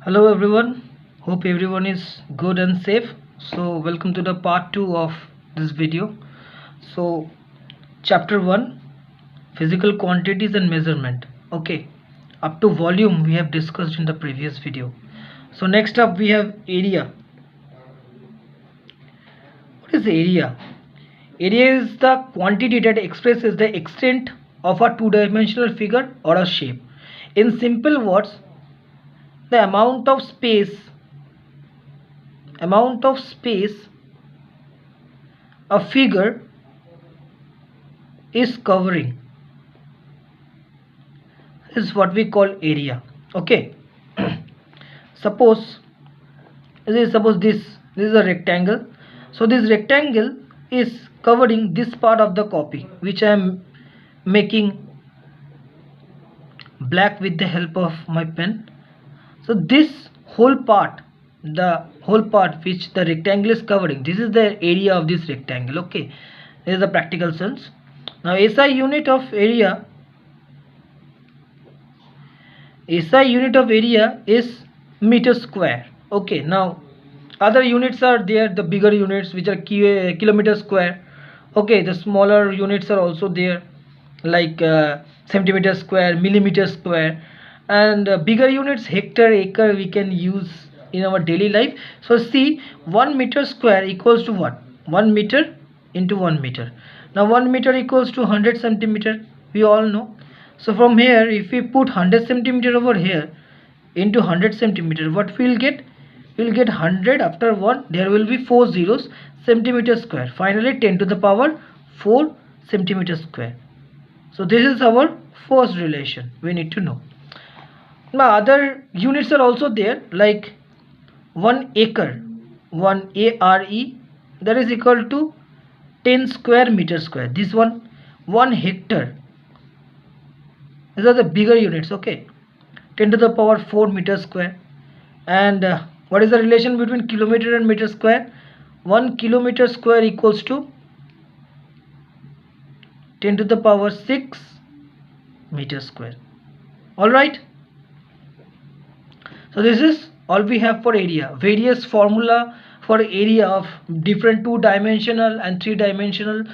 Hello everyone, hope everyone is good and safe. So welcome to the part 2 of this video. So chapter 1, physical quantities and measurement. Okay, up to volume we have discussed in the previous video. So next up we have area. What is area? Area is the quantity that expresses the extent of a two-dimensional figure or a shape. In simple words, the amount of space a figure is covering is what we call area. Okay. suppose this is a rectangle. So this rectangle is covering this part of the copy, which I am making black with the help of my pen. So this whole part, the whole part which the rectangle is covering, this is the area of this rectangle. Okay, this is the practical sense. Now SI unit of area is meter square. Okay, now other units are there, the bigger units which are kilometer square. Okay, the smaller units are also there, like centimeter square, millimeter square, and bigger units, hectare, acre, we can use in our daily life. So see, 1 meter square equals to what? 1 meter into 1 meter. Now 1 meter equals to 100 centimeter, we all know. So from here, if we put 100 centimeter over here into 100 centimeter, what we'll get? We'll get 100, after 1 there will be 4 zeros, centimeter square. Finally 10 to the power 4 centimeter square. So this is our first relation we need to know. Now other units are also there, like 1 acre, 1 ARE, that is equal to 10 square meter square. This one, 1 hectare, these are the bigger units. Okay, 10 to the power 4 meter square. And what is the relation between kilometer and meter square? 1 kilometer square equals to 10 to the power 6 meter square. All right, so this is all we have for area. Various formula for area of different two-dimensional and three-dimensional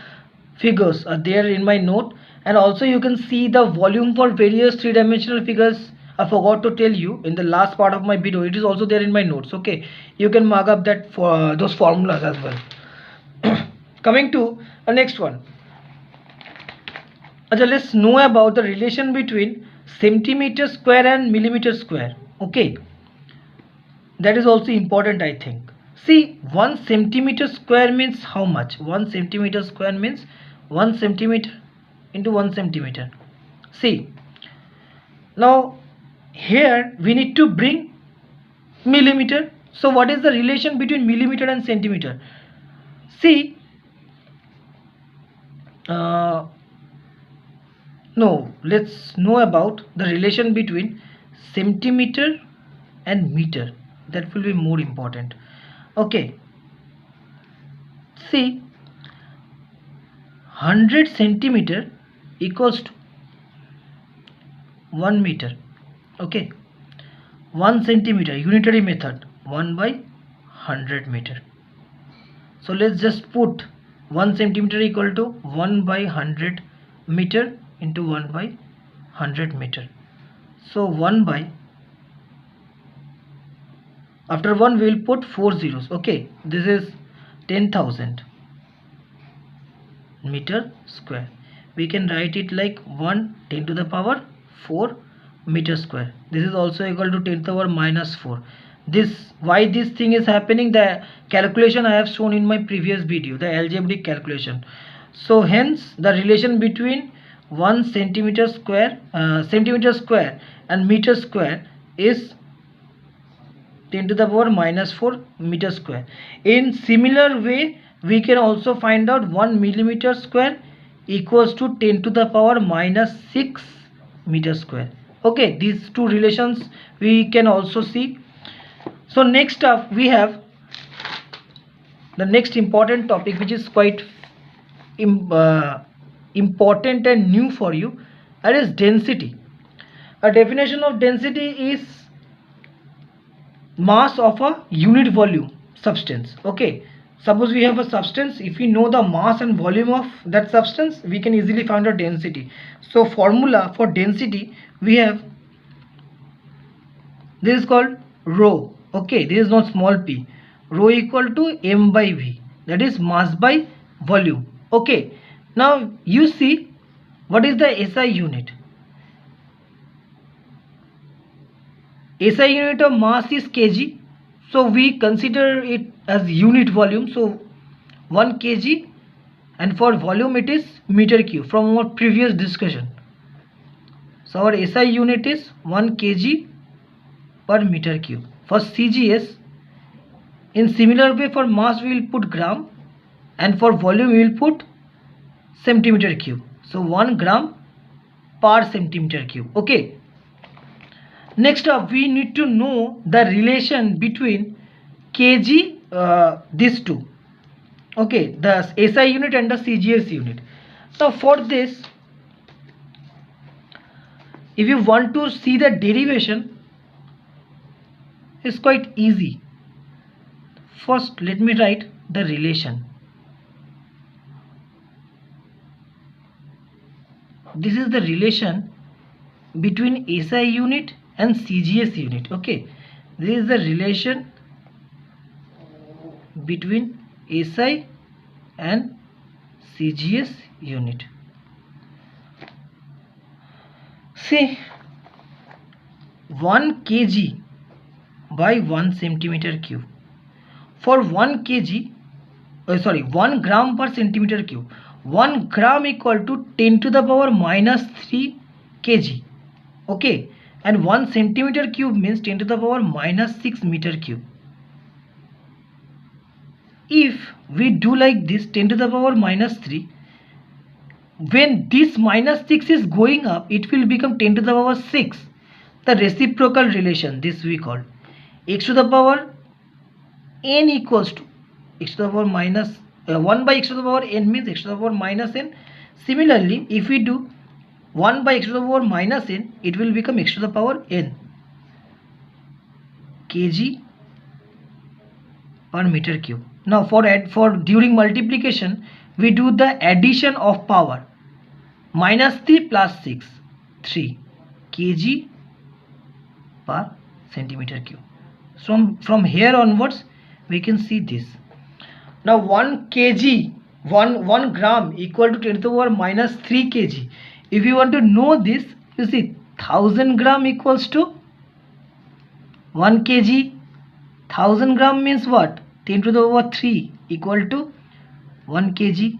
figures are there in my note, and also you can see the volume for various three-dimensional figures. I forgot to tell you in the last part of my video, it is also there in my notes. Okay, you can mark up that for those formulas as well. Coming to the next one. Let's know about the relation between centimeter square and millimeter square. Okay, that is also important, I think. See, 1 centimeter square means how much? 1 centimeter square means 1 centimeter into 1 centimeter. See, now here we need to bring millimeter. So what is the relation between millimeter and centimeter? See, no, let's know about the relation between centimeter and meter. That will be more important. Okay, see, 100 centimeter equals to 1 meter. Okay, 1 centimeter, unitary method, 1 by 100 meter. So let's just put 1 centimeter equal to 1 by 100 meter into 1 by 100 meter. So 1 by, after 1 we will put 4 zeros. Okay, this is 10,000 meter square. We can write it like 1 10 to the power 4 meter square. This is also equal to 10 to the power minus 4. This, why this thing is happening, the calculation I have shown in my previous video, the algebraic calculation. So hence the relation between 1 centimeter square and meter square is 10 to the power minus 4 meter square. In similar way, we can also find out 1 millimeter square equals to 10 to the power minus 6 meter square. Okay, these two relations we can also see. So next up we have the next important topic, which is quite important and new for you, that is density. A definition of density is mass of a unit volume substance. Okay, suppose we have a substance. If we know the mass and volume of that substance, we can easily find the density. So formula for density we have, this is called rho. Okay, this is not small p. Rho equal to m by v, that is mass by volume. Okay, now you see what is the SI unit. SI unit of mass is kg, so we consider it as unit volume. So 1 kg, and for volume it is meter cube from our previous discussion. So our SI unit is 1 kg per meter cube. For CGS, in similar way, for mass we will put gram, and for volume we will put centimeter cube. So 1 gram per centimeter cube. Okay. Next up, we need to know the relation between kg, these two. Okay, the SI unit and the CGS unit. Now for this, if you want to see the derivation, it's quite easy. First, let me write the relation. This is the relation between SI unit and CGS unit. Okay, this is the relation between SI and CGS unit. See, 1 kg by 1 centimeter cube. For 1 kg, 1 gram per centimeter cube, 1 gram equal to 10 to the power minus 3 kg. Okay, and 1 centimeter cube means 10 to the power minus 6 meter cube. If we do like this, 10 to the power minus 3, when this minus 6 is going up, it will become 10 to the power 6. The reciprocal relation, this we call x to the power n equals to x to the power minus 1 by x to the power n means x to the power minus n. Similarly, if we do 1 by x to the power minus n, it will become x to the power n kg per meter cube. Now for during multiplication, we do the addition of power. Minus 3 plus 6, 3 kg per centimeter cube. So from here onwards, we can see this. Now 1 kg, 1 gram equal to 10 to the power minus 3 kg. If you want to know this, you see 1000 gram equals to 1 kg. 1000 gram means what? 10 to the power 3 equal to 1 kg.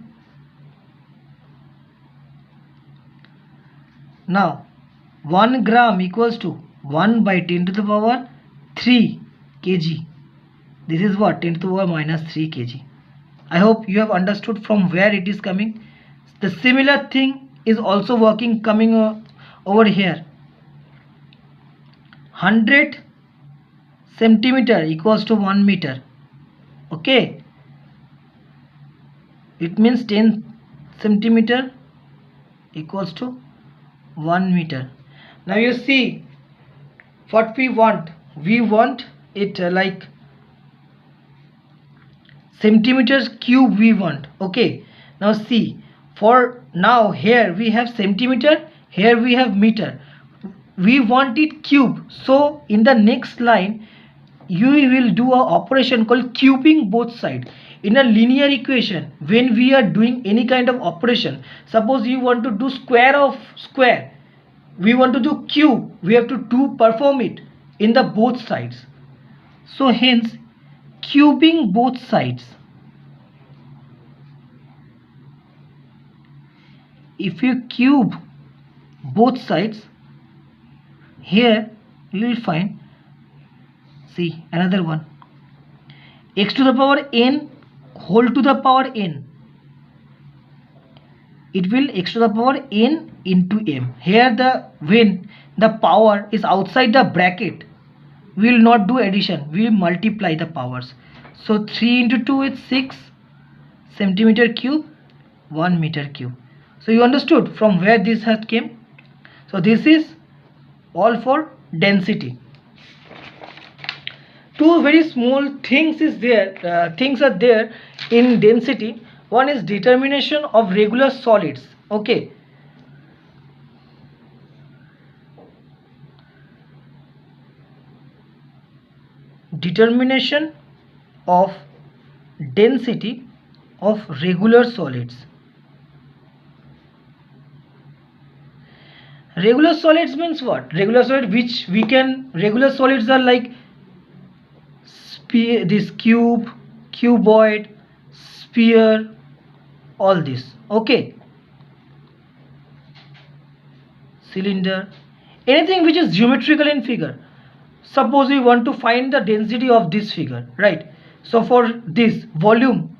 Now 1 gram equals to 1 by 10 to the power 3 kg. This is what? 10 to the power minus 3 kg. I hope you have understood from where it is coming. The similar thing is also coming over here. 100 centimeter equals to 1 meter. Okay, it means 10 centimeter equals to 1 meter. Now you see what we want. We want it like centimeters cube we want. Okay, now see, for now here we have centimeter, here we have meter. We want it cube. So in the next line, you will do a operation called cubing both sides. In a linear equation, when we are doing any kind of operation, suppose you want to do square of square, we want to do cube, we have to perform it in the both sides. So hence cubing both sides. If you cube both sides, here you will find, see, another one, x to the power n whole to the power n. It will x to the power n into m. Here when the power is outside the bracket, we will not do addition, we will multiply the powers. So 3 into 2 is 6 centimeter cube, 1 meter cube. So you understood from where this has came. So this is all for density. two very small things are there in density. One is determination of regular solids. Okay, determination of density of regular solids. Regular solids means what? Regular solid which we can, regular solids are like this cube, cuboid, sphere, all this. Okay, cylinder, anything which is geometrical in figure. Suppose we want to find the density of this figure, right? So for this, volume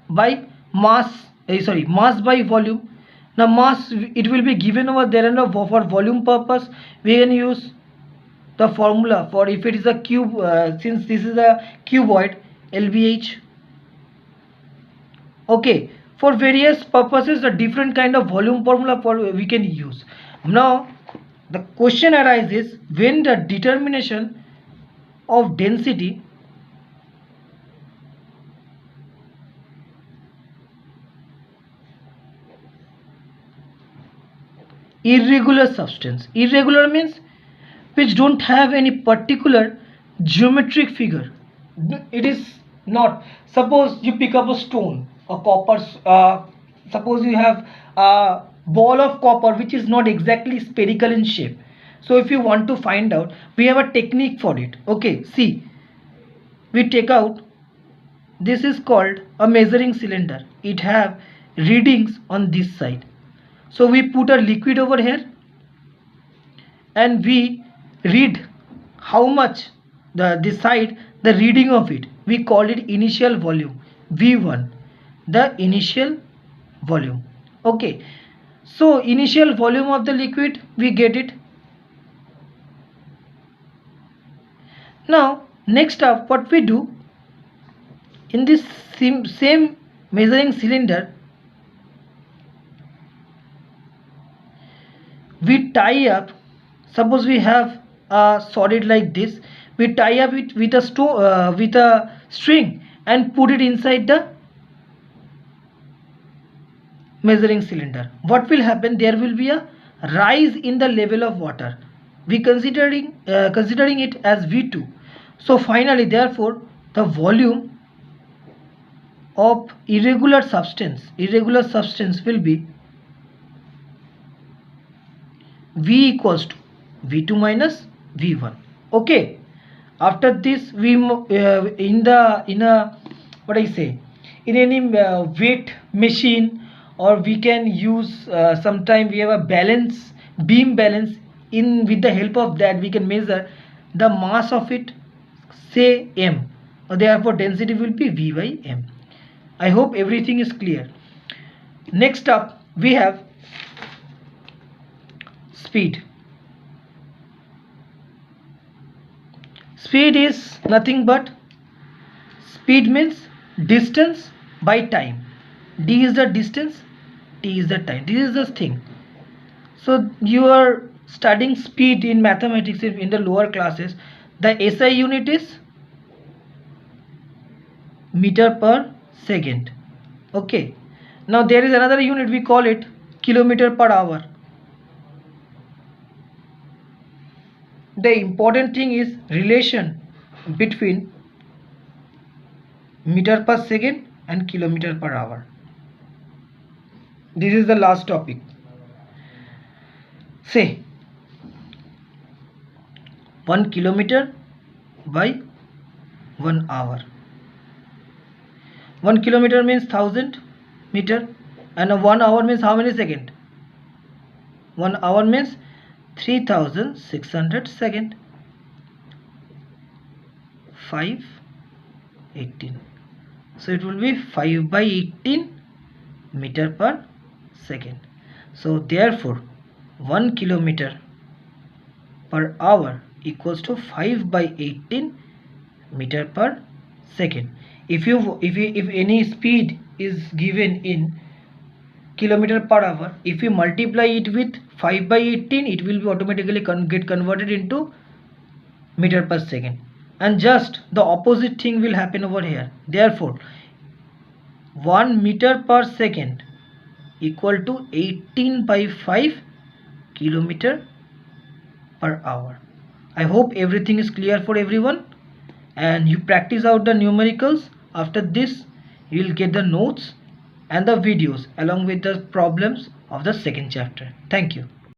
by mass, mass by volume. Now mass, it will be given over there, and for volume purpose we can use the formula for, if it is a cube, since this is a cuboid, LBH. Okay, for various purposes, a different kind of volume formula for we can use. Now the question arises, when the determination of density irregular substance, irregular means which don't have any particular geometric figure, it is not, suppose you pick up a stone, a copper, suppose you have a ball of copper which is not exactly spherical in shape. So if you want to find out, we have a technique for it. Okay, see, we take out, this is called a measuring cylinder, it have readings on this side. So we put a liquid over here and we read how much this side, the reading of it, we call it initial volume, V1, the initial volume. Okay, so initial volume of the liquid, we get it. Now next up, what we do, in this same measuring cylinder, we tie up, suppose we have a solid like this, we tie up it with a string and put it inside the measuring cylinder. What will happen? There will be a rise in the level of water, we considering it as V2. So finally, therefore, the volume of irregular substance will be V equals to V2 minus V1. Okay, after this we in a what I say, in any weight machine, or we can use sometime we have a balance, beam balance, in with the help of that we can measure the mass of it, say m, therefore density will be V by m. I hope everything is clear. Next up we have speed. Speed is nothing but, speed means distance by time. D is the distance, T is the time. This is the thing. So you are studying speed in mathematics in the lower classes. The SI unit is meter per second. Okay. Now there is another unit, we call it kilometer per hour. The important thing is relation between meter per second and kilometer per hour. This is the last topic. Say 1 kilometer by 1 hour. 1 kilometer means 1000 meter, and 1 hour means how many second? 1 hour means 3600 second. 518. So it will be 5 by 18 meter per second. So therefore 1 kilometer per hour equals to 5 by 18 meter per second. If any speed is given in kilometer per hour, if you multiply it with 5 by 18, it will be automatically get converted into meter per second. and just the opposite thing will happen over here. Therefore 1 meter per second equal to 18 by 5 kilometer per hour. I hope everything is clear for everyone, and you practice out the numericals. After this you will get the notes and the videos along with the problems of the second chapter. Thank you.